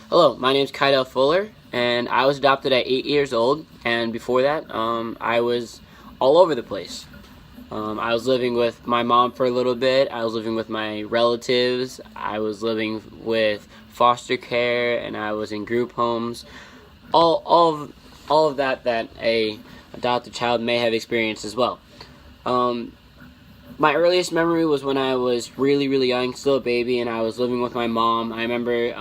Hello, my name is Kydell Fuller, and I was adopted at 8 years old, and before that, I was all over the place. I was living with my mom for a little bit, I was living with my relatives, I was living with foster care, and I was in group homes. All of that a adopted child may have experienced as well. Um, my earliest memory was when I was really young, still a baby, and I was living with my mom. I remember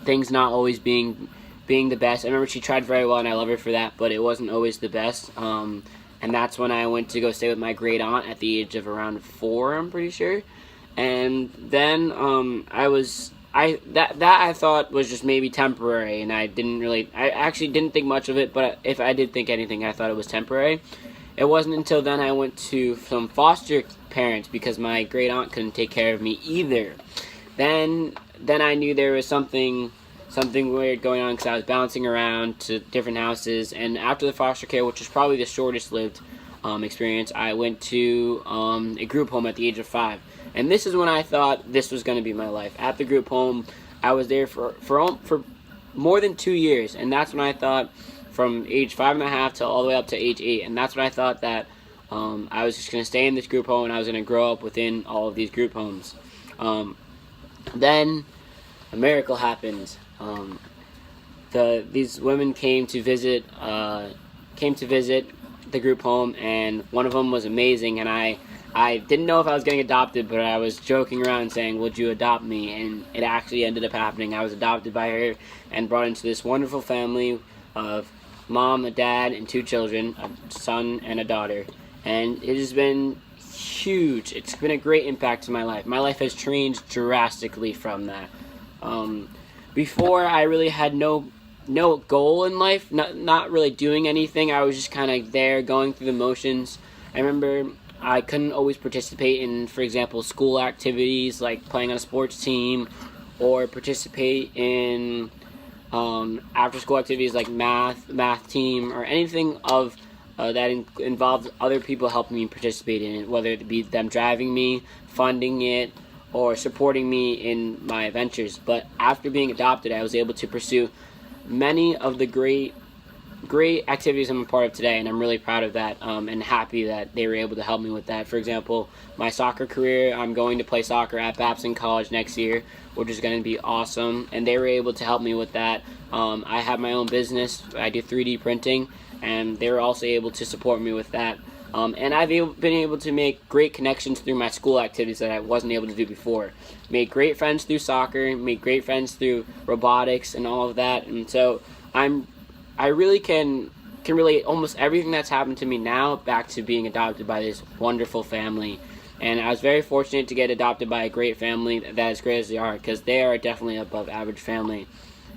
things not always being the best. I remember she tried very well, and I love her for that, but it wasn't always the best. And that's when I went to go stay with my great aunt at the age of around 4, I'm pretty sure. And then I thought was just maybe temporary, and I actually didn't think much of it, but if I did think anything, I thought it was temporary. It wasn't until then I went to some foster parents because my great aunt couldn't take care of me either. Then I knew there was something weird going on because I was bouncing around to different houses. And after the foster care, which was probably the shortest lived experience, I went to a group home at the age of 5. And this is when I thought this was going to be my life. At the group home, I was there for more than 2 years, and that's when I thought, from age 5.5 to all the way up to age 8, and that's when I thought that I was just going to stay in this group home and I was going to grow up within all of these group homes. Then a miracle happened. These women came to visit the group home, and one of them was amazing, and I didn't know if I was getting adopted, but I was joking around and saying, "Would you adopt me?" And it actually ended up happening. I was adopted by her and brought into this wonderful family of mom, a dad, and 2 children, a son and a daughter. And it has been huge. It's been a great impact to my life. My life has changed drastically from that. Before, I really had no goal in life, not really doing anything. I was just kind of there going through the motions. I remember I couldn't always participate in, for example, school activities like playing on a sports team, or participate in after school activities like math team, or anything of that involved other people helping me participate in it, whether it be them driving me, funding it, or supporting me in my adventures. But after being adopted, I was able to pursue many of the great activities I'm a part of today, and I'm really proud of that, and happy that they were able to help me with that. For example, my soccer career, I'm going to play soccer at Babson College next year, which is going to be awesome, and they were able to help me with that. I have my own business, I do 3D printing, and they were also able to support me with that. And I've been able to make great connections through my school activities that I wasn't able to do before. Made great friends through soccer, made great friends through robotics and all of that, and so I really can relate almost everything that's happened to me now back to being adopted by this wonderful family. And I was very fortunate to get adopted by a great family that as great as they are, because they are definitely above average family.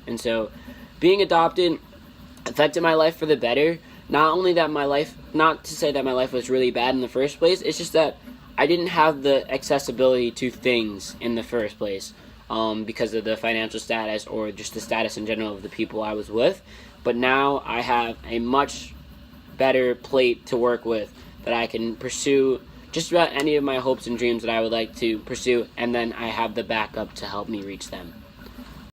And so being adopted affected my life for the better. Not to say that my life was really bad in the first place, it's just that I didn't have the accessibility to things in the first place, because of the financial status or just the status in general of the people I was with. But now I have a much better plate to work with, that I can pursue just about any of my hopes and dreams that I would like to pursue, and then I have the backup to help me reach them.